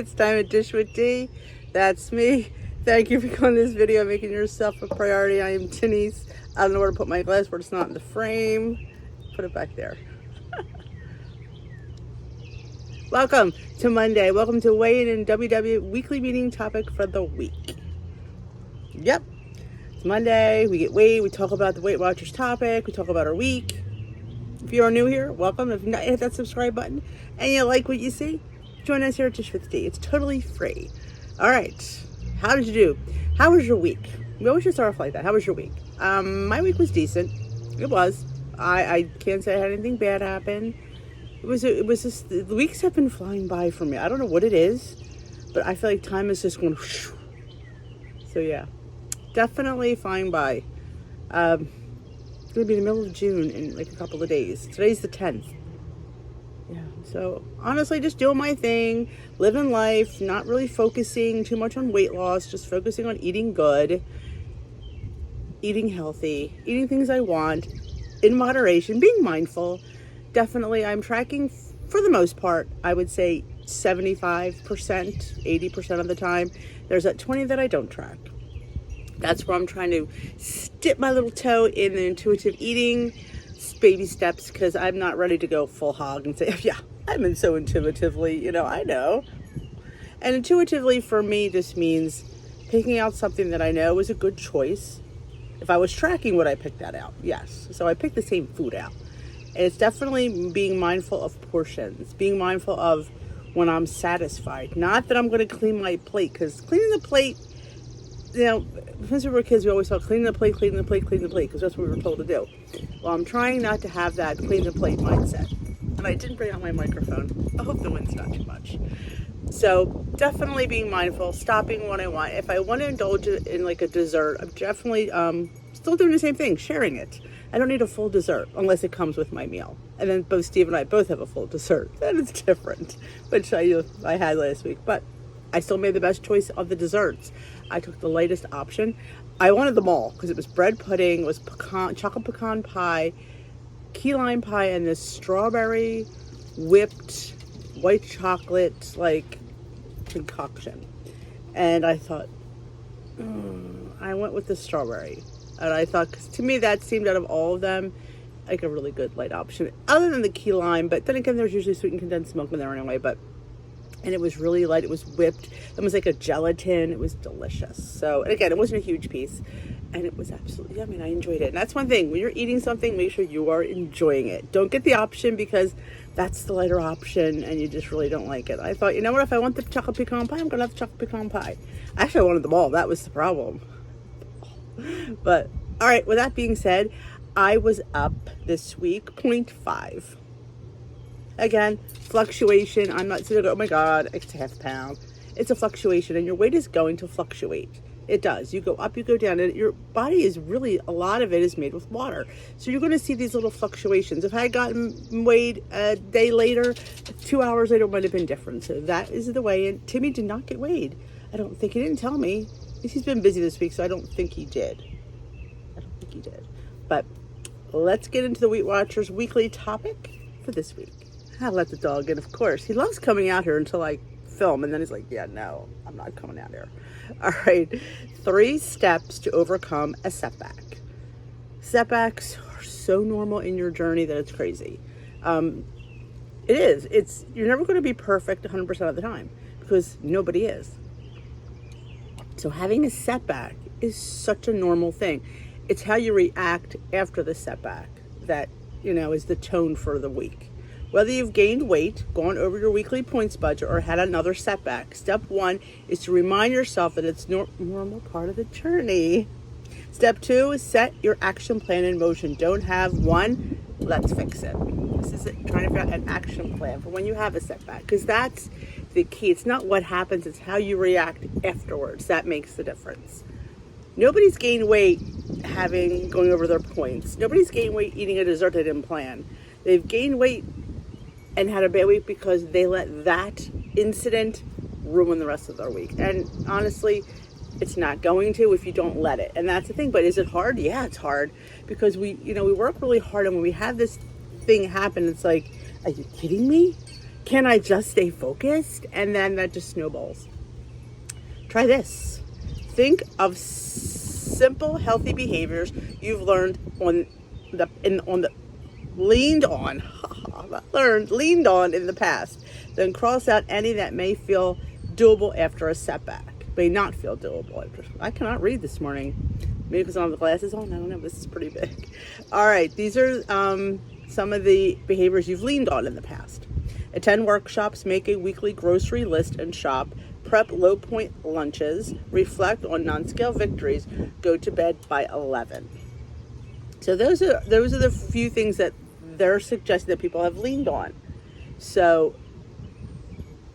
it's time to dish with D. That's me. Thank you for coming to this video, making yourself a priority. I am Denise. I don't know where to put my glass where it's not in the frame. Put it back there. Welcome to Monday. Welcome to Weigh In WW weekly meeting topic for the week. Yep. It's Monday. We get weighed. We talk about the Weight Watchers topic. We talk about our week. If you are new here, welcome. If not, hit that subscribe button and you like what you see, join us here at Dish with D. It's totally free. All right. How did you do? How was your week? We always should start off like that. How was your week? My week was decent. It was. I can't say I had anything bad happen. It was just, the weeks have been flying by for me. I don't know what it is, but I feel like time is just going whoosh. So yeah, definitely flying by. It's going to be the middle of June in like a couple of days. Today's the 10th. Yeah, so honestly, just doing my thing, living life, not really focusing too much on weight loss, just focusing on eating good, eating healthy, eating things I want, in moderation, being mindful. Definitely, I'm tracking, for the most part, I would say 75%, 80% of the time. There's that 20 that I don't track. That's where I'm trying to dip my little toe in the intuitive eating, baby steps, because I'm not ready to go full hog and say, yeah, I'm in so intuitively, I know. And intuitively for me, this means picking out something that I know is a good choice. If I was tracking, would I pick that out? Yes. So I picked the same food out. And it's definitely being mindful of portions, being mindful of when I'm satisfied. Not that I'm going to clean my plate, because cleaning the plate, since we were kids, we always thought clean the plate, because that's what we were told to do. Well, I'm trying not to have that clean the plate mindset. And I didn't bring out my microphone. I hope the wind's not too much. So definitely being mindful, stopping when I want. If I want to indulge in like a dessert, I'm definitely still doing the same thing, sharing it. I don't need a full dessert unless it comes with my meal. And then both Steve and I both have a full dessert. That is different, which I had last week. But I still made the best choice of the desserts. I took the lightest option. I wanted them all because it was bread pudding, it was chocolate pecan pie, key lime pie, and this strawberry whipped white chocolate like concoction. And I thought, I went with the strawberry. And I thought, because to me that seemed out of all of them like a really good light option, other than the key lime. But then again, there's usually sweetened condensed milk in there anyway. And it was really light. It was whipped. It was like a gelatin. It was delicious. So, and again, it wasn't a huge piece. And it was absolutely yummy. I enjoyed it. And that's one thing. When you're eating something, make sure you are enjoying it. Don't get the option because that's the lighter option and you just really don't like it. I thought, you know what? If I want the chocolate pecan pie, I'm going to have the chocolate pecan pie. Actually, I wanted them all. That was the problem. But, all right. With that being said, I was up this week 0.5. Again, fluctuation. I'm not sitting there, oh my God, it's a half pound. It's a fluctuation, and your weight is going to fluctuate. It does. You go up, you go down, and your body is really, a lot of it is made with water. So you're going to see these little fluctuations. If I had gotten weighed a day later, 2 hours later, it might have been different. So that is the way. And Timmy did not get weighed. I don't think he didn't tell me. He's been busy this week, so I don't think he did. But let's get into the Weight Watchers weekly topic for this week. I let the dog in, of course. He loves coming out here until I film, and then he's like, yeah, no, I'm not coming out here. All right, 3 steps to overcome a setback. Setbacks are so normal in your journey that it's crazy. It is. You're never going to be perfect 100% of the time because nobody is. So having a setback is such a normal thing. It's how you react after the setback that, is the tone for the week. Whether you've gained weight, gone over your weekly points budget, or had another setback, step 1 is to remind yourself that it's normal part of the journey. Step 2 is set your action plan in motion. Don't have one, let's fix it. This is it, trying to figure out an action plan for when you have a setback, because that's the key. It's not what happens, it's how you react afterwards. That makes the difference. Nobody's gained weight going over their points. Nobody's gained weight eating a dessert they didn't plan. They've gained weight and had a bad week because they let that incident ruin the rest of their week. And honestly, it's not going to if you don't let it. And that's the thing. But is it hard? Yeah, it's hard because we work really hard. And when we have this thing happen, it's like, are you kidding me? Can I just stay focused? And then that just snowballs. Try this. Think of simple, healthy behaviors you've learned leaned on in the past. Then cross out any that may feel doable after a setback. May not feel doable. I cannot read this morning. Maybe because I don't have the glasses on. I don't know. This is pretty big. All right. These are some of the behaviors you've leaned on in the past. Attend workshops, make a weekly grocery list and shop, prep low point lunches, reflect on non-scale victories, go to bed by 11. So those are the few things that they're suggesting that people have leaned on. So,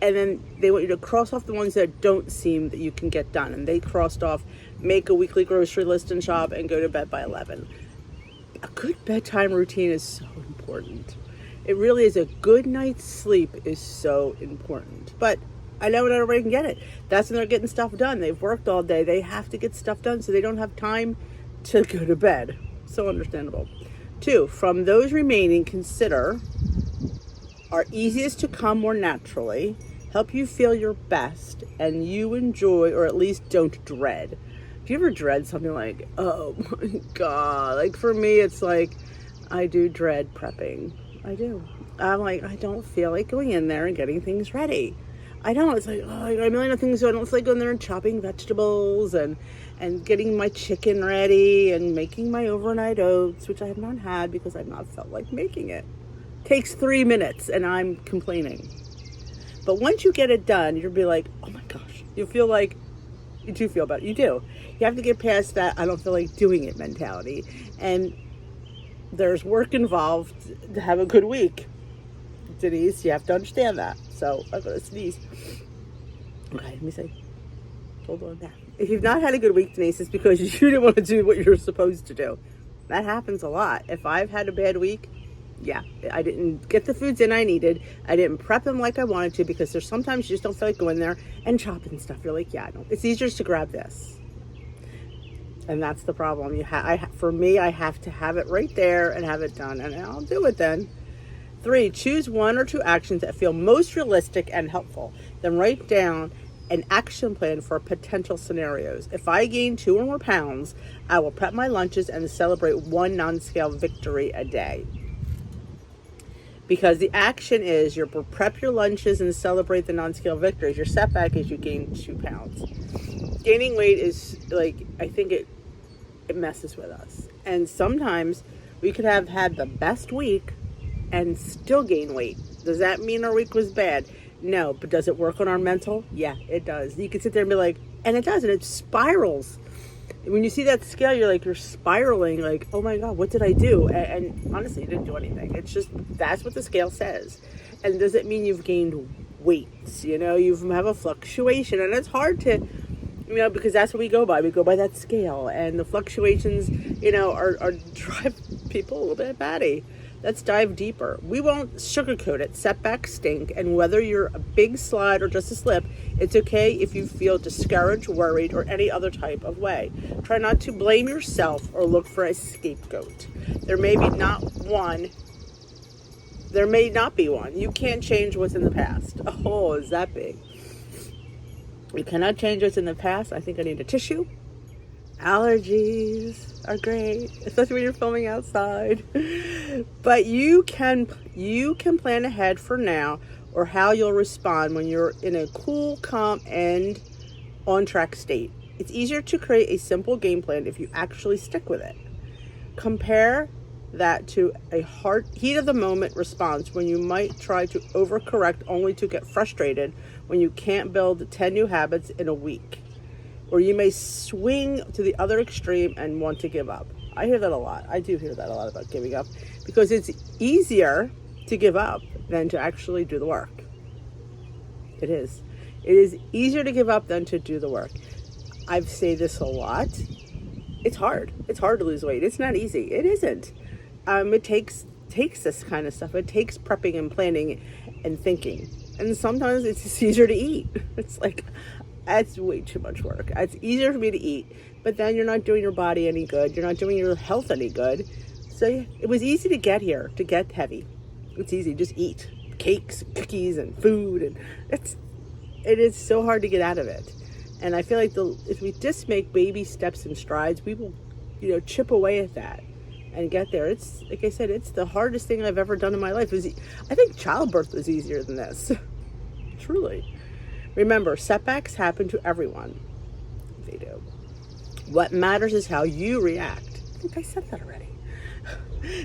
and then they want you to cross off the ones that don't seem that you can get done. And they crossed off, make a weekly grocery list and shop, and go to bed by 11. A good bedtime routine is so important. It really is. A good night's sleep is so important. But I know not everybody can get it. That's when they're getting stuff done. They've worked all day. They have to get stuff done, so they don't have time to go to bed. So understandable. 2, from those remaining, consider are easiest to come more naturally, help you feel your best, and you enjoy or at least don't dread. Do you ever dread something like, oh my God? Like for me, it's like I do dread prepping. I do. I'm like, I don't feel like going in there and getting things ready. I don't. It's like, oh, I got a million of things. So I don't feel like going there and chopping vegetables and getting my chicken ready and making my overnight oats, which I have not had because I've not felt like making it. Takes 3 minutes and I'm complaining. But once you get it done, you'll be like, oh my gosh. You feel like, you do feel better. You do. You have to get past that I don't feel like doing it mentality. And there's work involved to have a good week. Denise, you have to understand that. So I'm going to sneeze. Okay, let me say. Hold on now. If you've not had a good week, Denise, it's because you didn't want to do what you're supposed to do. That happens a lot. If I've had a bad week, yeah, I didn't get the foods in I needed. I didn't prep them like I wanted to because there's sometimes you just don't feel like going there and chopping stuff. You're like, yeah, no, it's easier to grab this. And that's the problem. For me, I have to have it right there and have it done, and I'll do it then. 3, choose 1 or 2 actions that feel most realistic and helpful. Then write down an action plan for potential scenarios. If I gain 2 or more pounds, I will prep my lunches and celebrate 1 non-scale victory a day. Because the action is you prep your lunches and celebrate the non-scale victories. Your setback is you gain 2 pounds. Gaining weight is like, I think it messes with us. And sometimes we could have had the best week and still gain weight. Does that mean our week was bad? No, but does it work on our mental? Yeah, it does. You can sit there and be like, and it does, and it spirals. When you see that scale, you're spiraling like, oh my God, what did I do? And honestly, you didn't do anything. It's just, that's what the scale says. And does it mean you've gained weight? You have a fluctuation, and it's hard to, because that's what we go by. We go by that scale, and the fluctuations, are drive people a little bit batty. Let's dive deeper. We won't sugarcoat it. Setbacks stink, and whether you're a big slide or just a slip, it's okay if you feel discouraged, worried, or any other type of way. Try not to blame yourself or look for a scapegoat. There may not be one. You can't change what's in the past. Oh, is that big? You cannot change what's in the past. I think I need a tissue. Allergies are great, especially when you're filming outside. But you can plan ahead for now or how you'll respond when you're in a cool, calm, and on-track state. It's easier to create a simple game plan if you actually stick with it. Compare that to a heat-of-the-moment response when you might try to overcorrect only to get frustrated when you can't build 10 new habits in a week. Or you may swing to the other extreme and want to give up. I hear that a lot. I do hear that a lot about giving up because it's easier to give up than to actually do the work. It is. It is easier to give up than to do the work. I've said this a lot. It's hard. It's hard to lose weight. It's not easy. It isn't. It takes this kind of stuff. It takes prepping and planning and thinking. And sometimes it's just easier to eat. It's like, that's way too much work. It's easier for me to eat, but then you're not doing your body any good. You're not doing your health any good. So it was easy to get here, to get heavy. It's easy, just eat. cakes, cookies, and food, and it is so hard to get out of it. And I feel like if we just make baby steps and strides, we will, chip away at that and get there. It's like I said, it's the hardest thing I've ever done in my life. I think childbirth was easier than this. Truly. Remember, setbacks happen to everyone. They do. What matters is how you react. I think I said that already.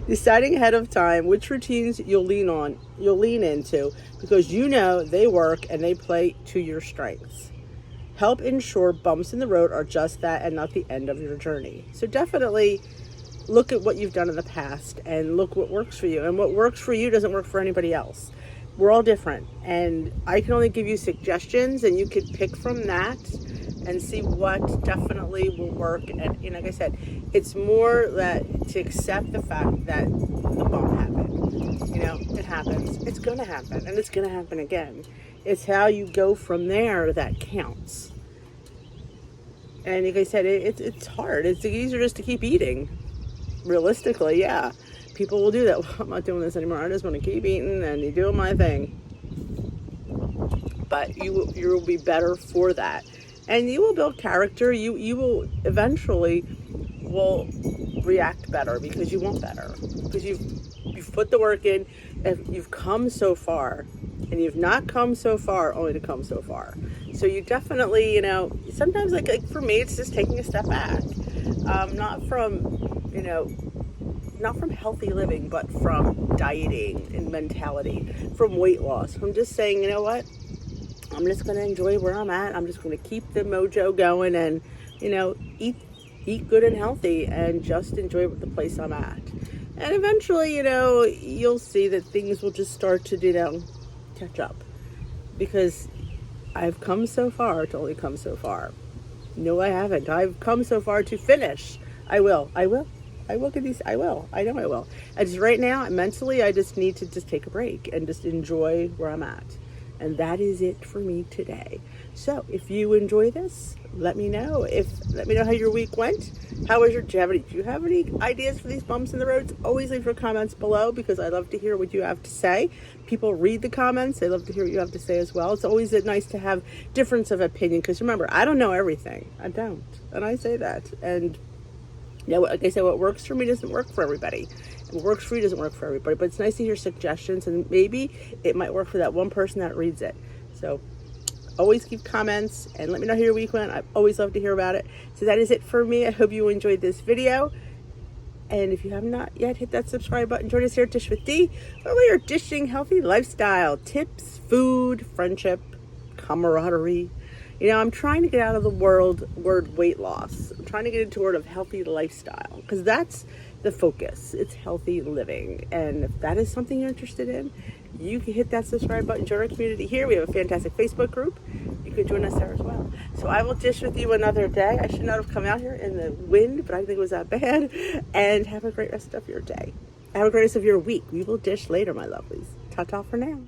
Deciding ahead of time which routines you'll lean into, because they work and they play to your strengths. Help ensure bumps in the road are just that and not the end of your journey. So definitely look at what you've done in the past and look what works for you. And what works for you doesn't work for anybody else. We're all different, and I can only give you suggestions, and you could pick from that and see what definitely will work. And like I said, it's more that to accept the fact that the bump happened. It happens. It's going to happen, and it's going to happen again. It's how you go from there that counts. And like I said, it's hard. It's easier just to keep eating. Realistically, yeah. People will do that. Well, I'm not doing this anymore. I just want to keep eating and doing my thing. But you will be better for that. And you will build character. You will eventually will react better because you want better. Because you've put the work in. If you've come so far. And you've not come so far only to come so far. So you definitely, sometimes like for me, it's just taking a step back. Not from healthy living, but from dieting and mentality, from weight loss, from just saying, you know what, I'm just going to enjoy where I'm at. I'm just going to keep the mojo going and, eat good and healthy and just enjoy the place I'm at. And eventually, you'll see that things will just start to, catch up, because I've come so far to only come so far. No, I haven't. I've come so far to finish. I will. I know I will. And just right now, mentally, I just need to just take a break and just enjoy where I'm at. And that is it for me today. So if you enjoy this, let me know. Let me know how your week went. How was do you have any ideas for these bumps in the roads? Always leave your comments below, because I love to hear what you have to say. People read the comments. They love to hear what you have to say as well. It's always nice to have difference of opinion, because remember, I don't know everything. I don't. And I say that. And like I said, what works for me doesn't work for everybody. And what works for you doesn't work for everybody. But it's nice to hear suggestions, and maybe it might work for that one person that reads it. So always keep comments and let me know how your week went. I always love to hear about it. So that is it for me. I hope you enjoyed this video. And if you have not yet, hit that subscribe button. Join us here at Dish with D, where we are dishing healthy lifestyle tips, food, friendship, camaraderie. I'm trying to get out of the word weight loss. I'm trying to get into the word of healthy lifestyle, because that's the focus. It's healthy living. And if that is something you're interested in, you can hit that subscribe button. Join our community here. We have a fantastic Facebook group. You can join us there as well. So I will dish with you another day. I should not have come out here in the wind, but I think it was that bad. And have a great rest of your day. Have a great rest of your week. We will dish later, my lovelies. Ta-ta for now.